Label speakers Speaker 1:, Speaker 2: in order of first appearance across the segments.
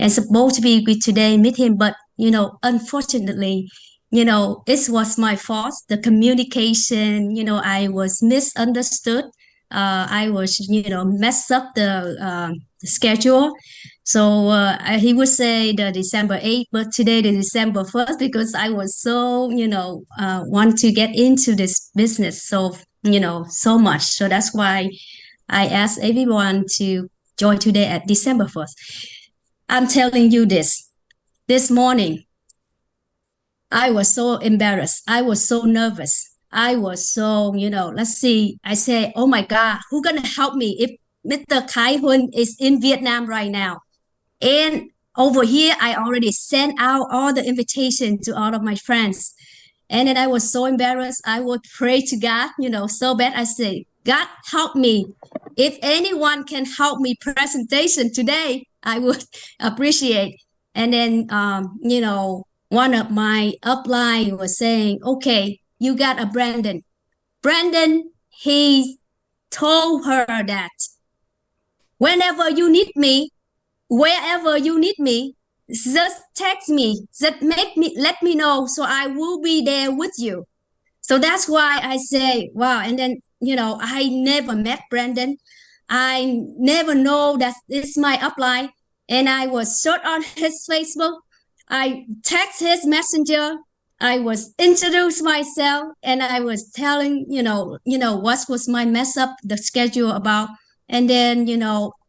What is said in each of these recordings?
Speaker 1: and supposed to be with today meet him, but unfortunately, it was my fault. The communication, I was misunderstood. I was, messed up the schedule. So he would say the December 8th, but today the December 1st because I was so, want to get into this business so, so much. So that's why I asked everyone to join today at December 1st. I'm telling you this morning, I was so embarrassed. I was so nervous. I was so, let's see. I say, oh my God, who's going to help me if Mr. Kai Hun is in Vietnam right now? And over here, I already sent out all the invitation to all of my friends. And then I was so embarrassed. I would pray to God, so bad. I say, God, help me. If anyone can help me presentation today, I would appreciate. And then, one of my upline was saying, okay, you got a Brandon. Brandon, he told her that whenever you need me, wherever you need me, just text me, just let me know, so I will be there with you. So that's why I say, wow. And then, I never met Brandon. I never know that it's my upline. And I was short on his Facebook. I text his messenger. I was introduced myself and I was telling, what was my mess up, the schedule about. And then,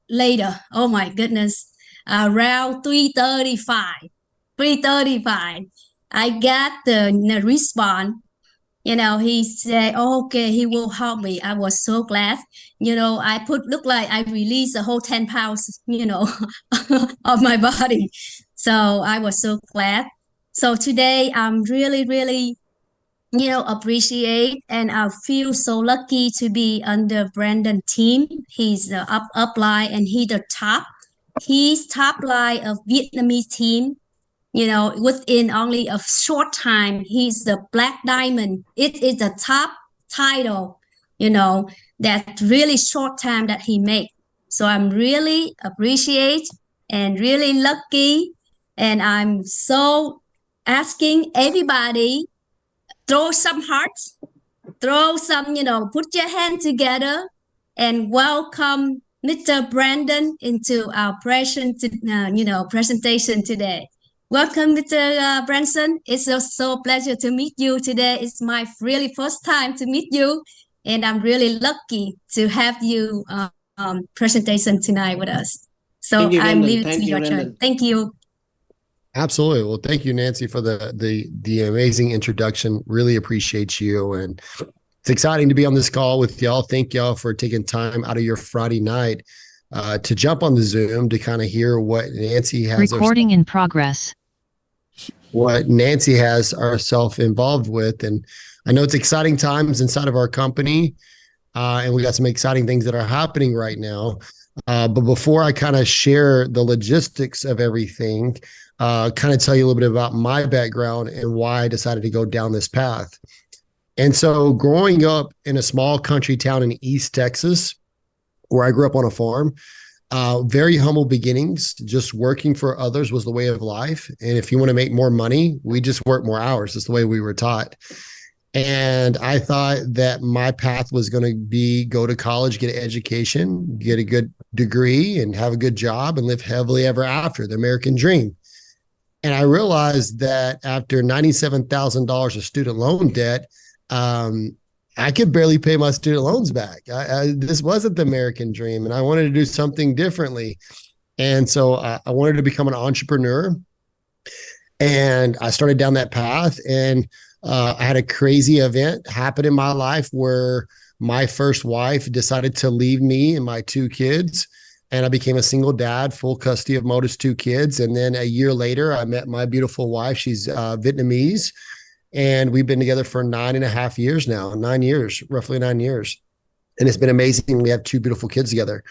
Speaker 1: later, oh my goodness, around 3:35, I got the response. He said, oh, okay, he will help me. I was so glad. I look like I released a whole 10 pounds, of my body. So I was so glad. So today I'm really, really, appreciate and I feel so lucky to be under Brandon team. He's the upline and he's top line of Vietnamese team. Within only a short time, he's the Black Diamond. It is the top title, that really short time that he made. So I'm really appreciate and really lucky. And I'm so asking everybody, throw some hearts, throw some, put your hand together and welcome Mr. Brandon into our presentation today. Welcome, Mr. Branson. It's so pleasure to meet you today. It's my really first time to meet you, and I'm really lucky to have you presentation tonight with us. So I'm leaving to your turn. Thank you.
Speaker 2: Absolutely. Well, thank you, Nancy, for the amazing introduction. Really appreciate you, and it's exciting to be on this call with y'all. Thank y'all for taking time out of your Friday night to jump on the Zoom to kind of hear what Nancy has.
Speaker 3: Recording in progress.
Speaker 2: What Nancy has herself involved with. And I know it's exciting times inside of our company, and we got some exciting things that are happening right now. But before I kind of share the logistics of everything, kind of tell you a little bit about my background and why I decided to go down this path. And so growing up in a small country town in East Texas, where I grew up on a farm, very humble beginnings, just working for others was the way of life. And if you want to make more money, we just work more hours. That's the way we were taught. And I thought that my path was going to be go to college, get an education, get a good degree and have a good job and live happily ever after, the American dream. And I realized that after $97,000 of student loan debt, I could barely pay my student loans back. This wasn't the American dream, and I wanted to do something differently. And so I wanted to become an entrepreneur, and I started down that path. And I had a crazy event happen in my life where my first wife decided to leave me and my two kids, and I became a single dad, full custody of Mota's two kids. And then a year later, I met my beautiful wife. She's Vietnamese. And we've been together for 9.5 years now, 9 years, roughly 9 years. And it's been amazing. We have two beautiful kids together.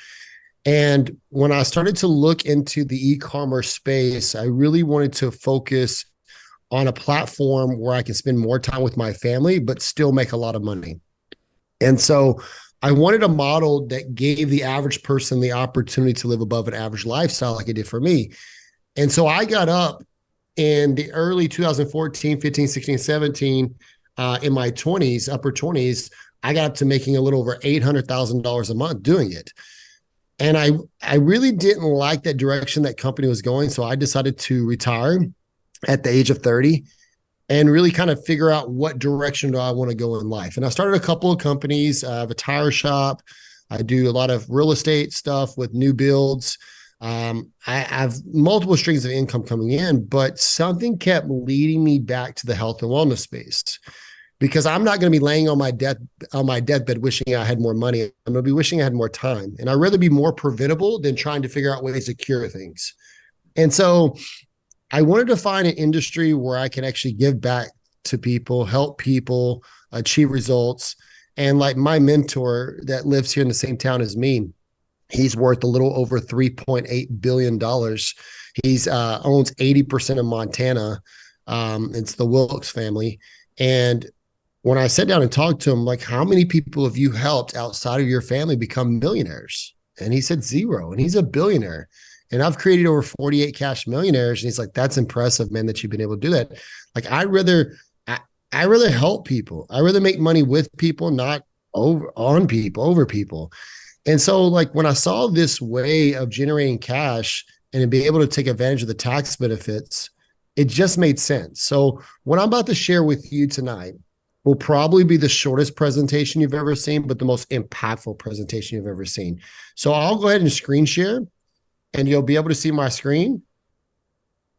Speaker 2: And when I started to look into the e-commerce space, I really wanted to focus on a platform where I can spend more time with my family, but still make a lot of money. And so I wanted a model that gave the average person the opportunity to live above an average lifestyle like it did for me. And so I got up in the early 2014, 15, 16, 17, in my 20s, upper 20s, I got up to making a little over $800,000 a month doing it. And I really didn't like that direction that company was going. So I decided to retire at the age of 30 and really kind of figure out what direction do I want to go in life. And I started a couple of companies. I have a tire shop. I do a lot of real estate stuff with new builds. I have multiple streams of income coming in, but something kept leading me back to the health and wellness space because I'm not going to be laying on my deathbed wishing I had more money. I'm going to be wishing I had more time, and I'd rather be more preventable than trying to figure out ways to cure things. And so I wanted to find an industry where I can actually give back to people, help people achieve results. And like my mentor that lives here in the same town as me, he's worth a little over $3.8 billion. He's owns 80% of Montana. It's the Wilkes family. And when I sat down and talked to him, like, how many people have you helped outside of your family become millionaires? And he said zero. And he's a billionaire. And I've created over 48 cash millionaires. And he's like, that's impressive, man, that you've been able to do that. Like, I rather help people. I rather make money with people, not over people. And so, like, when I saw this way of generating cash and be able to take advantage of the tax benefits, it just made sense. So, what I'm about to share with you tonight will probably be the shortest presentation you've ever seen, but the most impactful presentation you've ever seen. So, I'll go ahead and screen share, and you'll be able to see my screen.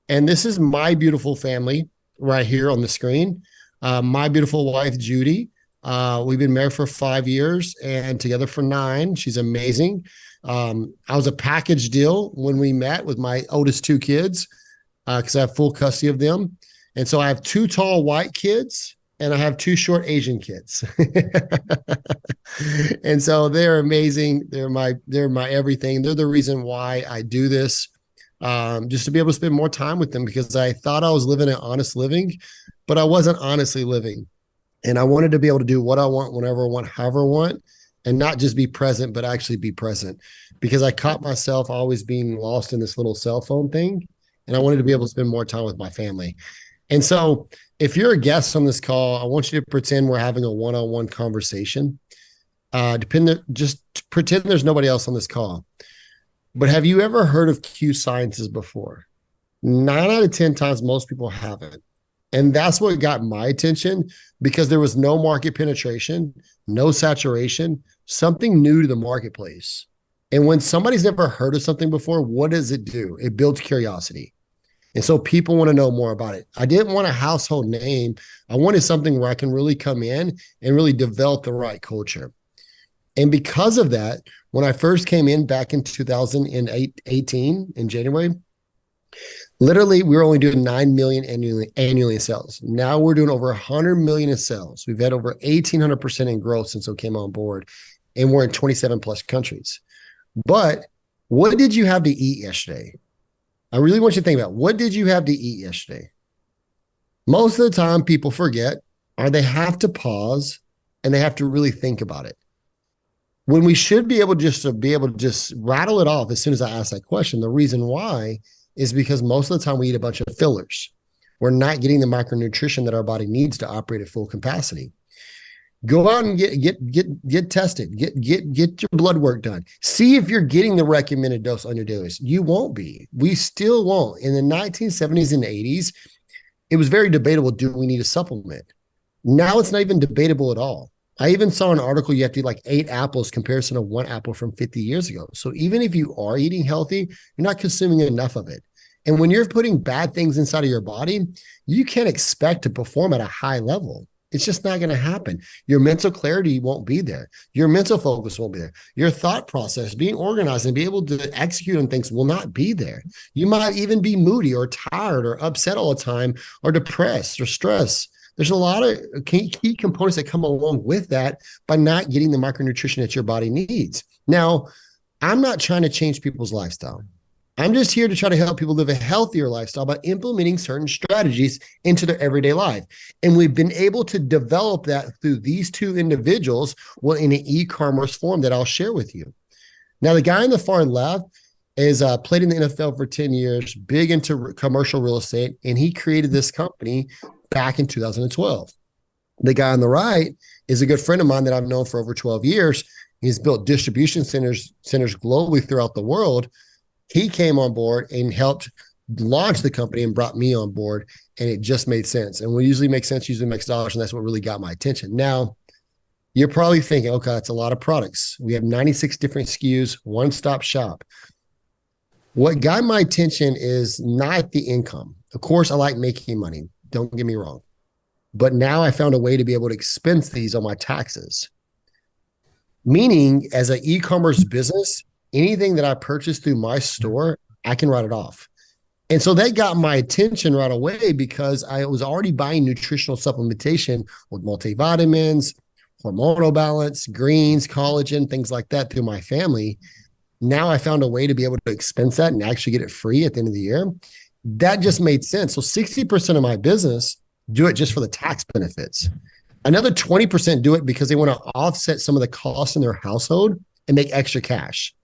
Speaker 2: And this is my beautiful family right here on the screen. My beautiful wife, Judy. We've been married for 5 years and together for 9. She's amazing. I was a package deal when we met with my oldest 2 kids because I have full custody of them. And so I have 2 tall white kids and I have 2 short Asian kids. And so they're amazing. They're my everything. They're the reason why I do this. Just to be able to spend more time with them because I thought I was living an honest living, but I wasn't honestly living. And I wanted to be able to do what I want, whenever I want, however I want, and not just be present, but actually be present. Because I caught myself always being lost in this little cell phone thing. And I wanted to be able to spend more time with my family. And so if you're a guest on this call, I want you to pretend we're having a one-on-one conversation. Just pretend there's nobody else on this call. But have you ever heard of QSciences before? 9 out of 10 times, most people haven't. And that's what got my attention because there was no market penetration, no saturation, something new to the marketplace. And when somebody's never heard of something before, what does it do? It builds curiosity. And so people want to know more about it. I didn't want a household name. I wanted something where I can really come in and really develop the right culture. And because of that, when I first came in back in 2018 in January, literally, we were only doing 9 million annually in sales. Now we're doing over 100 million in sales. We've had over 1,800% in growth since we came on board, and we're in 27 plus countries. But what did you have to eat yesterday? I really want you to think about what did you have to eat yesterday? Most of the time, people forget, or they have to pause and they have to really think about it. When we should be able to just rattle it off as soon as I ask that question. The reason why is because most of the time we eat a bunch of fillers. We're not getting the micronutrition that our body needs to operate at full capacity. Go out and get tested. Get your blood work done. See if you're getting the recommended dose on your daily basis. You won't be. We still won't. In the 1970s and 80s, it was very debatable. Do we need a supplement? Now it's not even debatable at all. I even saw an article you have to eat like 8 apples comparison to 1 apple from 50 years ago. So even if you are eating healthy, you're not consuming enough of it. And when you're putting bad things inside of your body, you can't expect to perform at a high level. It's just not going to happen. Your mental clarity won't be there. Your mental focus won't be there. Your thought process, being organized and be able to execute on things will not be there. You might even be moody or tired or upset all the time or depressed or stressed. There's a lot of key components that come along with that by not getting the micronutrition that your body needs. Now, I'm not trying to change people's lifestyle. I'm just here to try to help people live a healthier lifestyle by implementing certain strategies into their everyday life. And we've been able to develop that through these 2 individuals, well, in an e-commerce form that I'll share with you. Now, the guy on the far left, is played in the NFL for 10 years, big into commercial real estate, and he created this company back in 2012. The guy on the right is a good friend of mine that I've known for over 12 years. He's built distribution centers globally throughout the world. He came on board and helped launch the company and brought me on board, and it just made sense. And what usually makes sense usually makes dollars, and that's what really got my attention. Now, you're probably thinking, okay, that's a lot of products. We have 96 different SKUs, one-stop shop. What got my attention is not the income. Of course, I like making money. Don't get me wrong. But now I found a way to be able to expense these on my taxes. Meaning, as an e-commerce business, anything that I purchase through my store, I can write it off. And so that got my attention right away because I was already buying nutritional supplementation with multivitamins, hormonal balance, greens, collagen, things like that through my family. Now I found a way to be able to expense that and actually get it free at the end of the year. That just made sense. So 60% of my business do it just for the tax benefits. Another 20% do it because they want to offset some of the costs in their household and make extra cash.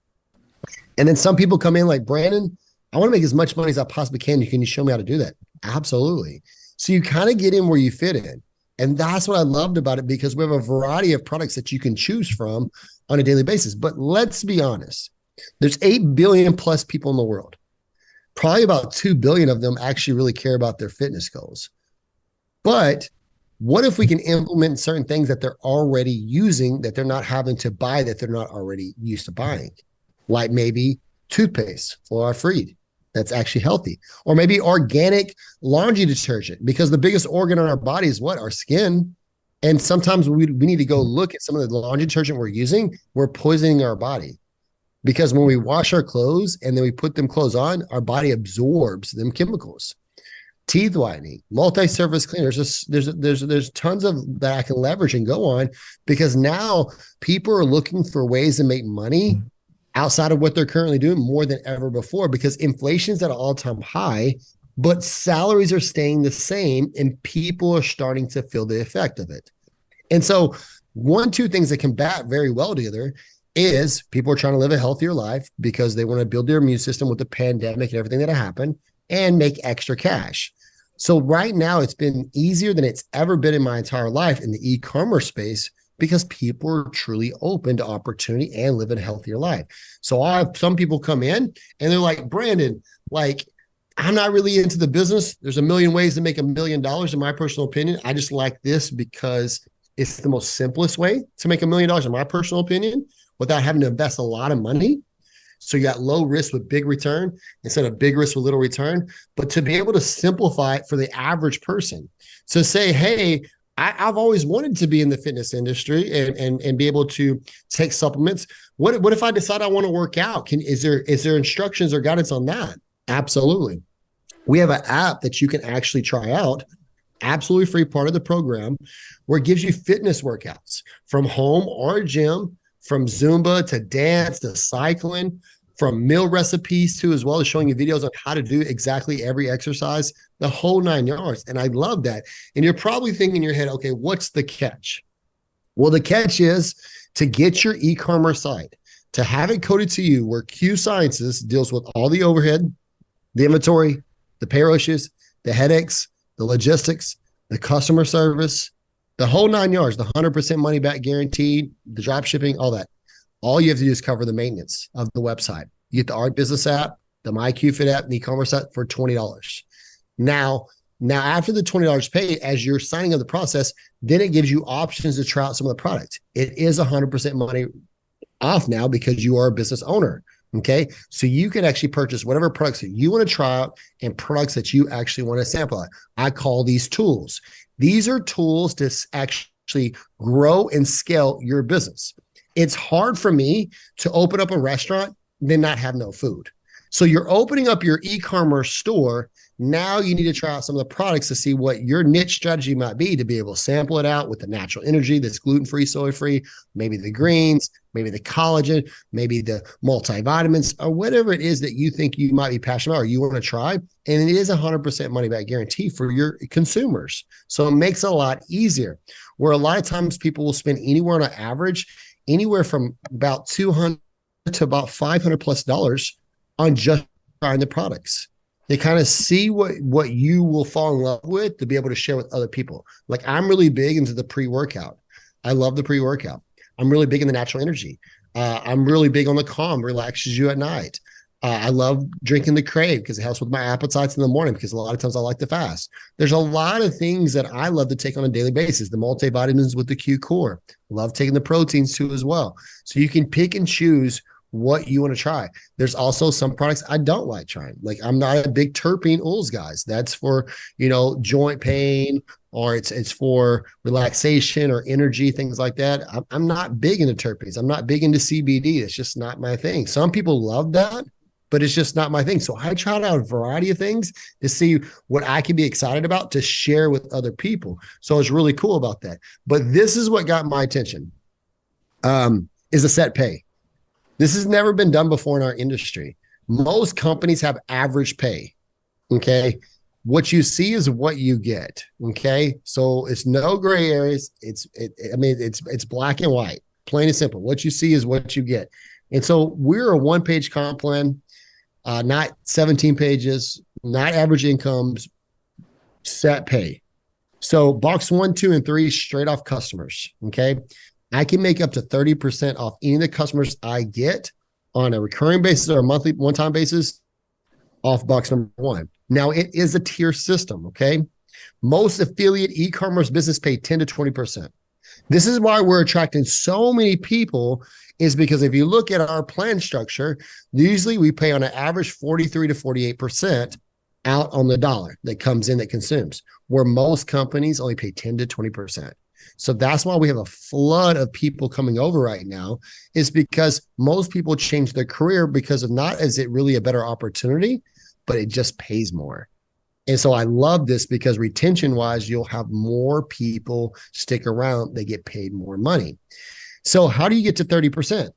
Speaker 2: And then some people come in like, Brandon, I want to make as much money as I possibly can. Can you show me how to do that? Absolutely. So you kind of get in where you fit in. And that's what I loved about it, because we have a variety of products that you can choose from on a daily basis. But let's be honest, there's 8 billion plus people in the world. Probably about 2 billion of them actually really care about their fitness goals. But what if we can implement certain things that they're already using, that they're not having to buy, that they're not already used to buying? Like maybe toothpaste, fluoride-free, that's actually healthy. Or maybe organic laundry detergent, because the biggest organ on our body is what? Our skin. And sometimes we need to go look at some of the laundry detergent we're using. We're poisoning our body. Because when we wash our clothes and then we put them clothes on, our body absorbs them chemicals. Teeth whitening, multi-surface cleaners. There's tons of that I can leverage and go on, because now people are looking for ways to make money outside of what they're currently doing more than ever before, because inflation's at an all-time high, but salaries are staying the same and people are starting to feel the effect of it. And so two things that combat very well together is people are trying to live a healthier life because they want to build their immune system with the pandemic and everything that happened and make extra cash. So right now it's been easier than it's ever been in my entire life in the e-commerce space, because people are truly open to opportunity and live a healthier life. So I have some people come in and they're like, Brandon, like, I'm not really into the business. There's a million ways to make $1 million in my personal opinion. I just like this because it's the most simplest way to make $1 million in my personal opinion without having to invest a lot of money. So you got low risk with big return instead of big risk with little return, but to be able to simplify it for the average person. So say, hey, I've always wanted to be in the fitness industry and be able to take supplements. What if I decide I want to work out? Is there instructions or guidance on that? Absolutely. We have an app that you can actually try out, absolutely free, part of the program, where it gives you fitness workouts from home or gym, from Zumba to dance to cycling, from meal recipes too, as well as showing you videos on how to do exactly every exercise, the whole 9 yards. And I love that. And you're probably thinking in your head, okay, what's the catch? Well, the catch is to get your e-commerce site, to have it coded to you where QSciences deals with all the overhead, the inventory, the payroll issues, the headaches, the logistics, the customer service, the whole 9 yards, the 100% money back guaranteed, the drop shipping, all that. All you have to do is cover the maintenance of the website. You get the Art Business app, the MyQFit app, and the e-commerce app for $20. Now after the $20 paid, as you're signing up the process, then it gives you options to try out some of the products. It is 100% money off now because you are a business owner. Okay. So you can actually purchase whatever products that you want to try out and products that you actually want to sample out. I call these tools. These are tools to actually grow and scale your business. It's hard for me to open up a restaurant and then not have no food. So you're opening up your e-commerce store. Now you need to try out some of the products to see what your niche strategy might be, to be able to sample it out with the natural energy that's gluten-free, soy-free, maybe the greens, maybe the collagen, maybe the multivitamins, or whatever it is that you think you might be passionate about or you want to try. And it is 100% money back guarantee for your consumers. So it makes it a lot easier. Where a lot of times people will spend anywhere on an average, anywhere from about $200 to about $500 plus on just trying the products. They kind of see what you will fall in love with to be able to share with other people. Like I'm really big into the pre-workout. I love the pre-workout. I'm really big in the natural energy. I'm really big on the calm, relaxes you at night. I love drinking the crave because it helps with my appetites in the morning because a lot of times I like to fast. There's a lot of things that I love to take on a daily basis. The multivitamins with the Q Core. Love taking the proteins too as well. So you can pick and choose what you want to try. There's also some products I don't like trying. Like I'm not a big terpene oils guys. That's for, joint pain or it's for relaxation or energy, things like that. I'm not big into terpenes. I'm not big into CBD. It's just not my thing. Some people love that, but it's just not my thing. So I tried out a variety of things to see what I can be excited about to share with other people. So it's really cool about that. But this is what got my attention, is a set pay. This has never been done before in our industry. Most companies have average pay. Okay. What you see is what you get. Okay. So it's no gray areas. It's black and white, plain and simple. What you see is what you get. And so we're a one-page comp plan, not 17 pages, not average incomes, set pay. So box 1, 2, and 3, straight off customers. Okay. I can make up to 30% off any of the customers I get on a recurring basis or a monthly one-time basis off box number 1. Now it is a tier system. Okay. Most affiliate e-commerce business pay 10 to 20%. This is why we're attracting so many people, is because if you look at our plan structure, usually we pay on an average 43 to 48% out on the dollar that comes in that consumes, where most companies only pay 10 to 20%. So that's why we have a flood of people coming over right now, is because most people change their career because of not is it really a better opportunity, but it just pays more. And so I love this because retention wise, you'll have more people stick around. They get paid more money. So how do you get to 30%?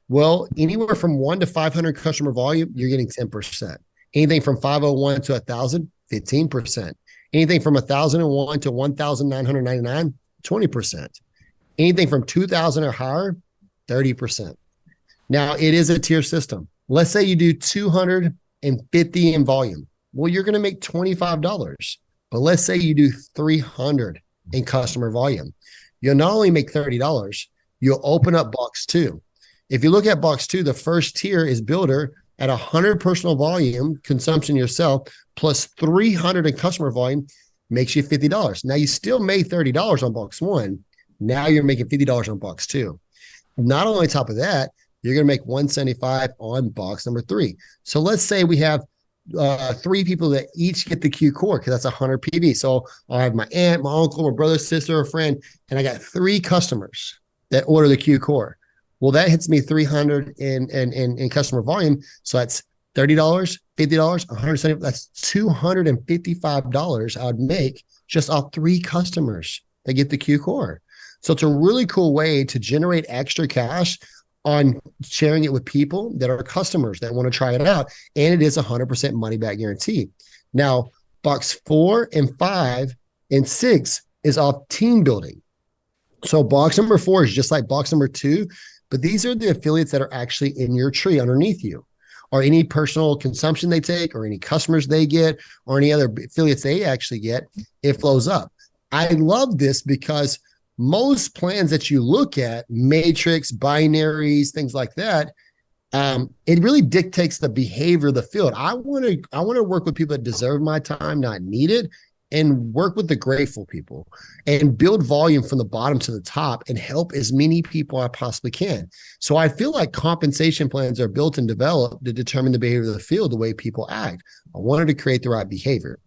Speaker 2: Well, anywhere from 1 to 500 customer volume, you're getting 10%. Anything from 501 to 1,000, 15%. Anything from 1,001 to 1,999, 20%. Anything from 2,000 or higher, 30%. Now, it is a tier system. Let's say you do 250 in volume. Well, you're going to make $25. But let's say you do 300 in customer volume. You'll not only make $30, you'll open up box 2. If you look at box 2, the first tier is builder at 100 personal volume consumption yourself plus 300 in customer volume makes you $50. Now you still made $30 on box 1. Now you're making $50 on box 2. Not only top of that, you're going to make $175 on box number 3. So let's say we have 3 people that each get the Q Core because that's 100 PV. So I have my aunt, my uncle, my brother, sister, or friend, and I got 3 customers that order the Q Core. Well, that hits me 300 in customer volume. So that's $30, $50, $170. That's $255 I would make just off 3 customers that get the Q Core. So it's a really cool way to generate extra cash on sharing it with people that are customers that want to try it out. And it is 100% money back guarantee. Now, box 4 and 5 and 6 is off team building. So box number 4 is just like box number 2, but these are the affiliates that are actually in your tree underneath you, or any personal consumption they take, or any customers they get, or any other affiliates they actually get. It flows up. I love this because most plans that you look at, matrix, binaries, things like that, it really dictates the behavior of the field. I want to work with people that deserve my time, not need it, and work with the grateful people and build volume from the bottom to the top and help as many people I possibly can. So I feel like compensation plans are built and developed to determine the behavior of the field, the way people act. I wanted to create the right behavior.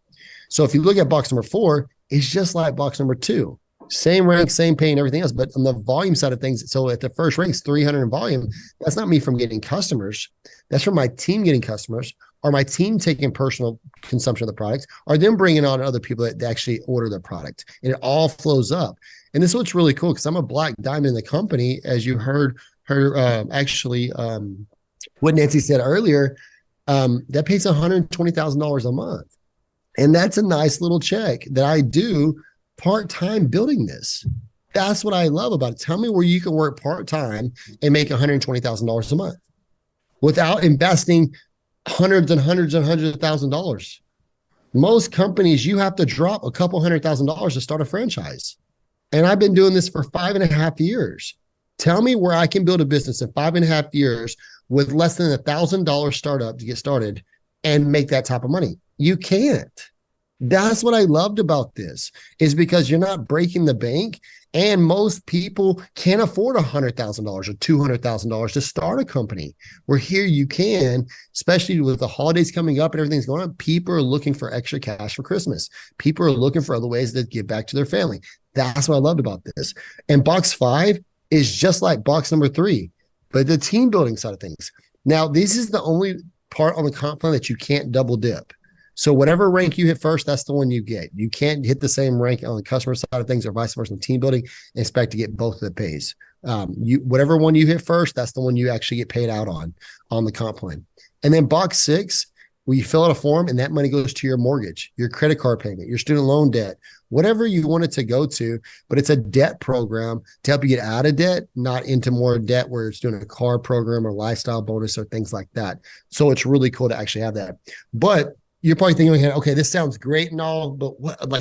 Speaker 2: So if you look at box number 4, it's just like box number 2. Same rank, same pay, and everything else. But on the volume side of things, so at the first rank, it's 300 in volume. That's not me from getting customers. That's from my team getting customers, or my team taking personal consumption of the products, or them bringing on other people that actually order the product. And it all flows up. And this is what's really cool, because I'm a black diamond in the company, as you heard her what Nancy said earlier, that pays $120,000 a month. And that's a nice little check that I do part-time building this. That's what I love about it. Tell me where you can work part-time and make $120,000 a month without investing hundreds and hundreds and hundreds of $1,000s. Most companies, you have to drop a couple $100,000 to start a franchise. And I've been doing this for 5.5 years. Tell me where I can build a business in 5.5 years with less than $1,000 startup to get started and make that type of money. You can't. That's what I loved about this, is because you're not breaking the bank. And most people can't afford $100,000 or $200,000 to start a company. Where here you can, especially with the holidays coming up and everything's going on. People are looking for extra cash for Christmas. People are looking for other ways to give back to their family. That's what I loved about this. And box 5 is just like box number 3, but the team building side of things. Now, this is the only part on the comp plan that you can't double dip. So whatever rank you hit first, that's the one you get. You can't hit the same rank on the customer side of things or vice versa in team building and expect to get both of the pays. Whatever one you hit first, that's the one you actually get paid out on the comp plan. And then box 6, where you fill out a form and that money goes to your mortgage, your credit card payment, your student loan debt, whatever you want it to go to. But it's a debt program to help you get out of debt, not into more debt where it's doing a car program or lifestyle bonus or things like that. So it's really cool to actually have that. But you're probably thinking, okay, this sounds great and all, but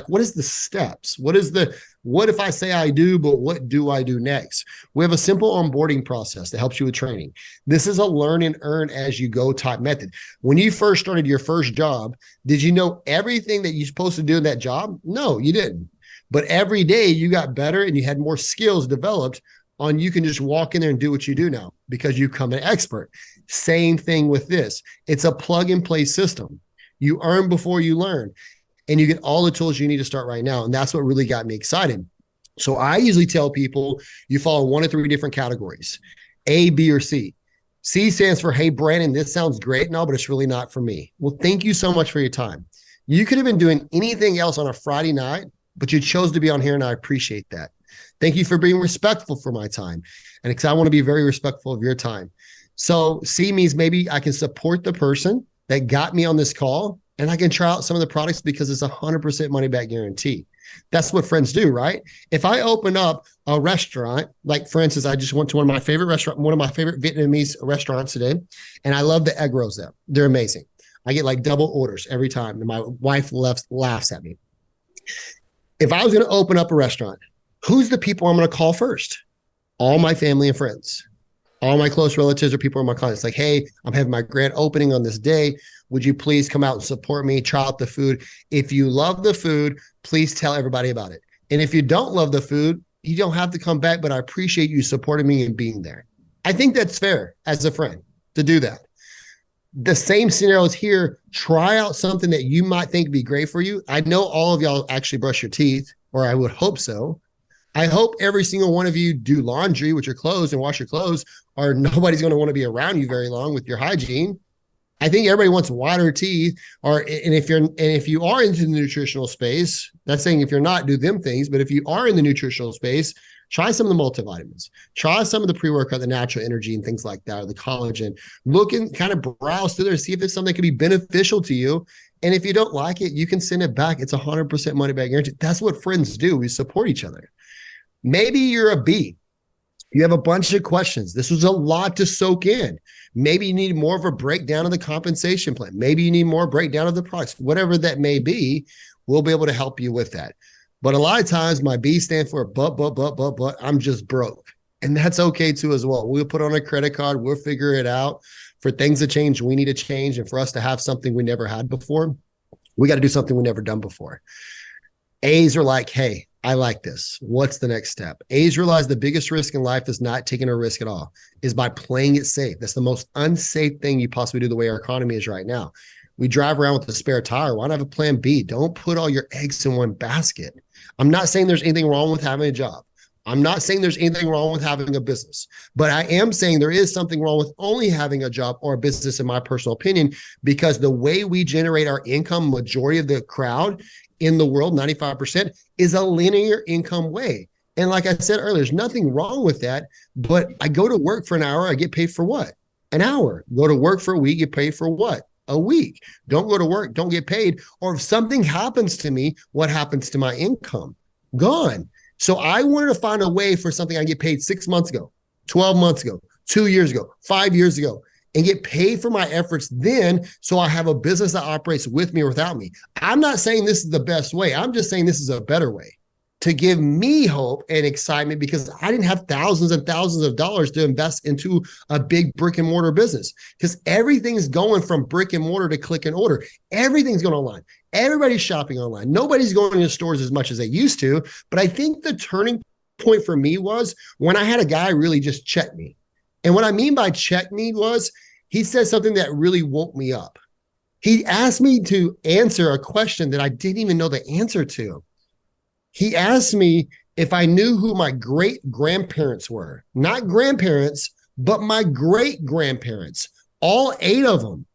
Speaker 2: what is the steps? What if I say I do, but what do I do next? We have a simple onboarding process that helps you with training. This is a learn and earn as you go type method. When you first started your first job, did you know everything that you're supposed to do in that job? No, you didn't. But every day you got better and you had more skills developed on, you can just walk in there and do what you do now because you become an expert. Same thing with this. It's a plug and play system. You earn before you learn, and you get all the tools you need to start right now. And that's what really got me excited. So I usually tell people you follow 1 of 3 different categories, A, B, or C. C stands for, hey, Brandon, this sounds great and all, but it's really not for me. Well, thank you so much for your time. You could have been doing anything else on a Friday night, but you chose to be on here, and I appreciate that. Thank you for being respectful for my time. And because I want to be very respectful of your time. So C means maybe I can support the person that got me on this call, and I can try out some of the products because it's 100% money back guarantee. That's what friends do, right? If I open up a restaurant, like for instance, I just went to one of my favorite Vietnamese restaurants today, and I love the egg rolls there. They're amazing. I get like double orders every time, and my wife laughs at me. If I was going to open up a restaurant, who's the people I'm going to call first? All my family and friends. All my close relatives or people in my contacts, like, hey, I'm having my grand opening on this day. Would you please come out and support me, try out the food? If you love the food, please tell everybody about it. And if you don't love the food, you don't have to come back, but I appreciate you supporting me and being there. I think that's fair as a friend to do that. The same scenario is here. Try out something that you might think would be great for you. I know all of y'all actually brush your teeth, or I would hope so. I hope every single one of you do laundry with your clothes and wash your clothes, or nobody's going to want to be around you very long with your hygiene. I think everybody wants whiter teeth, and if you are into the nutritional space, that's saying if you're not, do them things. But if you are in the nutritional space, try some of the multivitamins, try some of the pre-workout, the natural energy and things like that, or the collagen. Look and kind of browse through there, see if it's something that can be beneficial to you. And if you don't like it, you can send it back. It's 100% money back guarantee. That's what friends do. We support each other. Maybe you're a B. You have a bunch of questions. This was a lot to soak in. Maybe you need more of a breakdown of the compensation plan. Maybe you need more breakdown of the products. Whatever that may be, we'll be able to help you with that. But a lot of times my B stand for but, I'm just broke. And that's okay too as well. We'll put on a credit card. We'll figure it out. For things to change, we need to change. And for us to have something we never had before, we got to do something we never done before. A's are like, hey, I like this. What's the next step? A's realize the biggest risk in life is not taking a risk at all, is by playing it safe. That's the most unsafe thing you possibly do the way our economy is right now. We drive around with a spare tire. Why not have a plan B? Don't put all your eggs in one basket. I'm not saying there's anything wrong with having a job. I'm not saying there's anything wrong with having a business, but I am saying there is something wrong with only having a job or a business, in my personal opinion, because the way we generate our income, majority of the crowd in the world, 95%, is a linear income way. And like I said earlier, there's nothing wrong with that, but I go to work for an hour, I get paid for what? An hour. Go to work for a week, get paid for what? A week. Don't go to work, don't get paid. Or if something happens to me, what happens to my income? Gone. So I wanted to find a way for something I get paid 6 months ago, 12 months ago, 2 years ago, 5 years ago. and get paid for my efforts then, so I have a business that operates with me or without me. I'm not saying this is the best way. I'm just saying this is a better way to give me hope and excitement, because I didn't have thousands and thousands of dollars to invest into a big brick and mortar business, because everything's going from brick and mortar to click and order. Everything's going online. Everybody's shopping online. Nobody's going to stores as much as they used to. But I think the turning point for me was when I had a guy really just check me. And what I mean by check me was he said something that really woke me up. He asked me to answer a question that I didn't even know the answer to. He asked me if I knew who my great grandparents were, not grandparents, but my great grandparents, all 8 of them.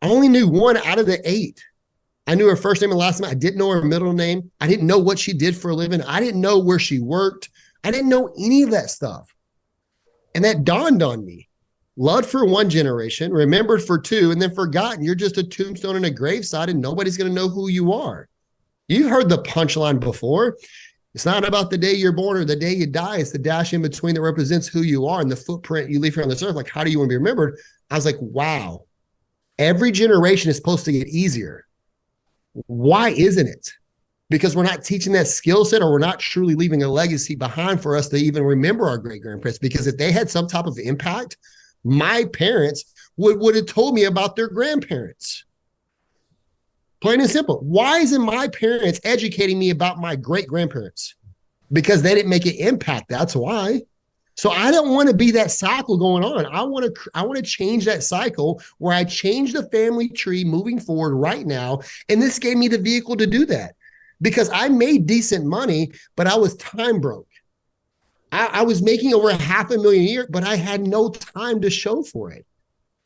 Speaker 2: I only knew 1 out of the 8. I knew her first name and last name. I didn't know her middle name. I didn't know what she did for a living. I didn't know where she worked. I didn't know any of that stuff. And that dawned on me. Loved for 1 generation, remembered for 2, and then forgotten. You're just a tombstone and a graveside, and nobody's going to know who you are. You've heard the punchline before. It's not about the day you're born or the day you die. It's the dash in between that represents who you are and the footprint you leave here on this earth. Like, how do you want to be remembered? I was like, wow, every generation is supposed to get easier. Why isn't it? Because we're not teaching that skill set, or we're not truly leaving a legacy behind for us to even remember our great grandparents. Because if they had some type of impact, my parents would have told me about their grandparents. Plain and simple. Why isn't my parents educating me about my great grandparents? Because they didn't make an impact. That's why. So I don't want to be that cycle going on. I want to change that cycle where I change the family tree moving forward right now. And this gave me the vehicle to do that, because I made decent money, but I was time broke. I was making over $500,000 a year, but I had no time to show for it.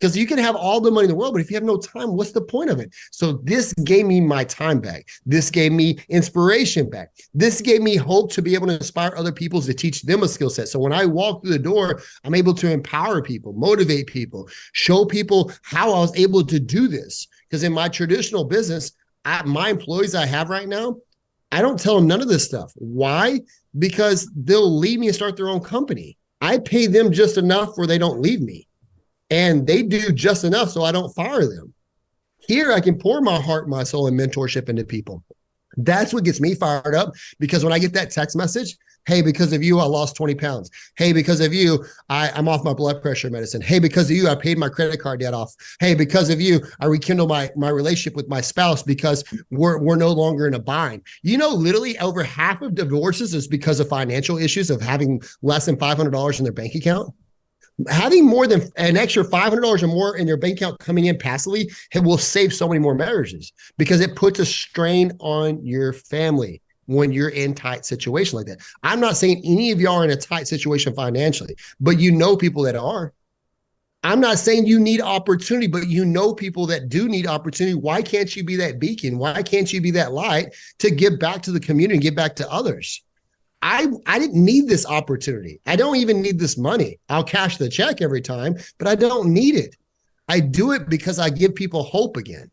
Speaker 2: Because you can have all the money in the world, but if you have no time, what's the point of it? So this gave me my time back. This gave me inspiration back. This gave me hope to be able to inspire other people, to teach them a skill set. So when I walk through the door, I'm able to empower people, motivate people, show people how I was able to do this. Because in my traditional business, my employees I have right now, I don't tell them none of this stuff. Why? Because they'll leave me and start their own company. I pay them just enough where they don't leave me. And they do just enough so I don't fire them. Here, I can pour my heart, my soul, and mentorship into people. That's what gets me fired up, because when I get that text message, hey, because of you, I lost 20 pounds. Hey, because of you, I'm off my blood pressure medicine. Hey, because of you, I paid my credit card debt off. Hey, because of you, I rekindle my relationship with my spouse because we're no longer in a bind. You know, literally over half of divorces is because of financial issues, of having less than $500 in their bank account. Having more than an extra $500 or more in your bank account coming in passively, it will save so many more marriages, because it puts a strain on your family when you're in tight situation like that. I'm not saying any of y'all are in a tight situation financially, but you know people that are. I'm not saying you need opportunity, but you know people that do need opportunity. Why can't you be that beacon? Why can't you be that light to give back to the community and give back to others? I didn't need this opportunity. I don't even need this money. I'll cash the check every time, but I don't need it. I do it because I give people hope again.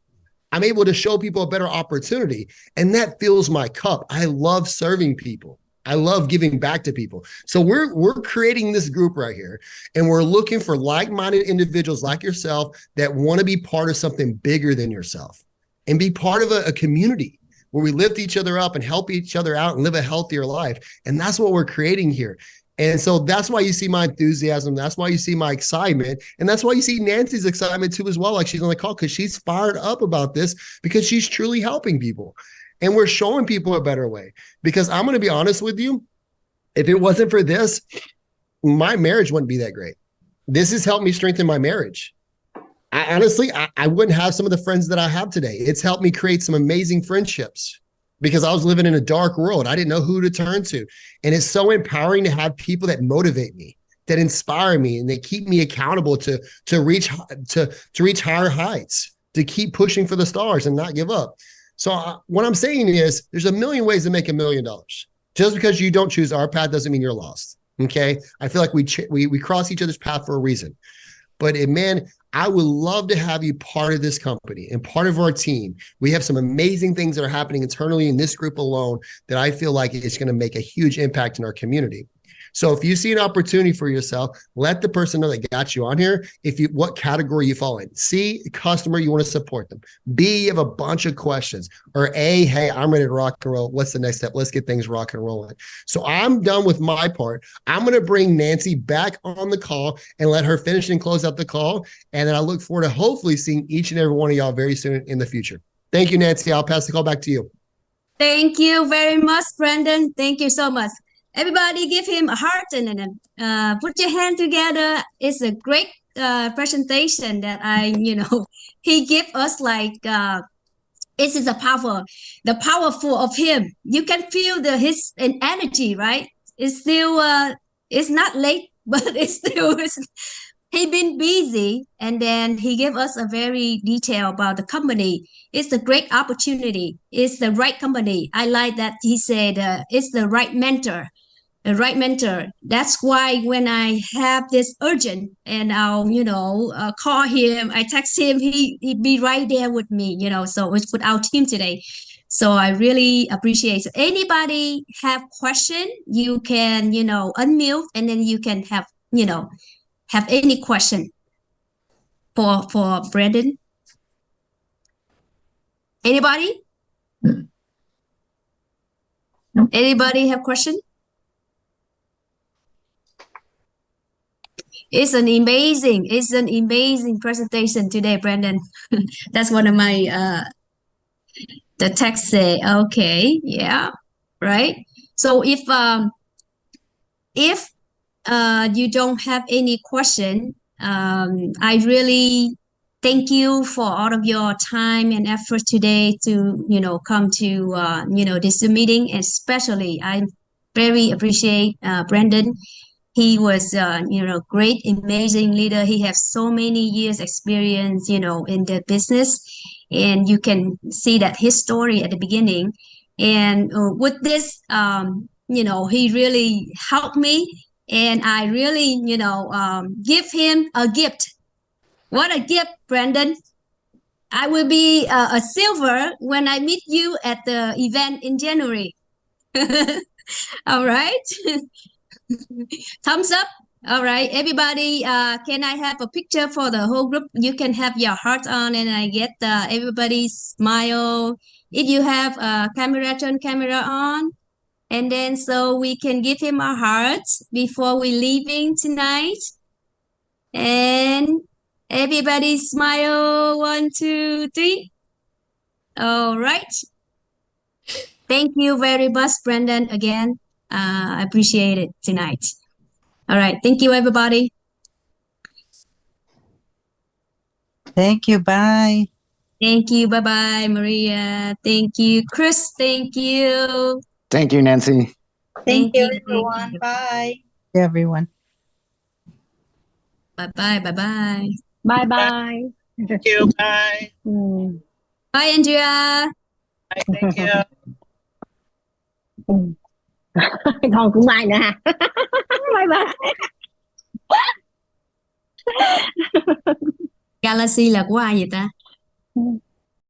Speaker 2: I'm able to show people a better opportunity, and that fills my cup. I love serving people. I love giving back to people. So we're creating this group right here, and we're looking for like-minded individuals like yourself that want to be part of something bigger than yourself and be part of a community where we lift each other up and help each other out and live a healthier life. And that's what we're creating here. And so that's why you see my enthusiasm. That's why you see my excitement. And that's why you see Nancy's excitement too as well. Like, she's on the call because she's fired up about this, because she's truly helping people. And we're showing people a better way. Because I'm going to be honest with you, if it wasn't for this, my marriage wouldn't be that great. This has helped me strengthen my marriage. I wouldn't have some of the friends that I have today. It's helped me create some amazing friendships, because I was living in a dark world. I didn't know who to turn to. And it's so empowering to have people that motivate me, that inspire me, and they keep me accountable to reach higher heights, to keep pushing for the stars and not give up. So what I'm saying is, there's a million ways to make $1 million. Just because you don't choose our path doesn't mean you're lost. Okay. I feel like we cross each other's path for a reason. But man, I would love to have you part of this company and part of our team. We have some amazing things that are happening internally in this group alone that I feel like it's going to make a huge impact in our community. So if you see an opportunity for yourself, let the person know that got you on here what category you fall in. C, customer, you want to support them. B, you have a bunch of questions. Or A, hey, I'm ready to rock and roll. What's the next step? Let's get things rock and rolling. So I'm done with my part. I'm going to bring Nancy back on the call and let her finish and close out the call. And then I look forward to hopefully seeing each and every one of y'all very soon in the future. Thank you, Nancy. I'll pass the call back to you.
Speaker 1: Thank you very much, Brandon. Thank you so much. Everybody give him a heart and then put your hand together. It's a great presentation that he give us like this is the powerful of him. You can feel his energy, right? It's still it's not late, but he been busy, and then he gave us a very detail about the company. It's a great opportunity. It's the right company. I like that he said it's the right mentor. The right mentor. That's why when I have this urgent and I'll call him, I text him, he'd be right there with me. So it's with our team today. So I really appreciate it. Anybody have question, you can unmute, and then you can have any question for Brandon. Anybody? Anybody have question? It's an amazing presentation today, Brandon. That's one of my the text say, okay, yeah, right. So if you don't have any question, I really thank you for all of your time and effort today to come to this meeting. Especially, I very appreciate Brandon. He was great, amazing leader. He has so many years experience in the business, and you can see that his story at the beginning. And with this he really helped me, and I really give him a gift. What a gift, Brandon. I will be a silver when I meet you at the event in January. All right. Thumbs up. All right, everybody. Can I have a picture for the whole group? You can have your heart on, and I get everybody's smile. If you have a camera, turn camera on, and then so we can give him a heart before we leaving tonight. And everybody smile. 1, 2, 3. All right. Thank you very much, Brendan. Again, I appreciate it tonight. All right. Thank you, everybody.
Speaker 3: Thank you. Bye.
Speaker 1: Thank you. Bye-bye, Maria. Thank you, Chris. Thank you.
Speaker 4: Thank you, Nancy.
Speaker 5: Thank you,
Speaker 1: Thank
Speaker 5: everyone.
Speaker 1: you.
Speaker 5: Bye.
Speaker 3: Everyone.
Speaker 1: Bye-bye. Bye-bye.
Speaker 5: Bye-bye.
Speaker 6: Thank you. Bye.
Speaker 1: Bye, Andrea.
Speaker 6: Bye. Thank you.
Speaker 5: Còn cũng bye nữa hả? Bye bye.
Speaker 1: Galaxy là của ai vậy ta?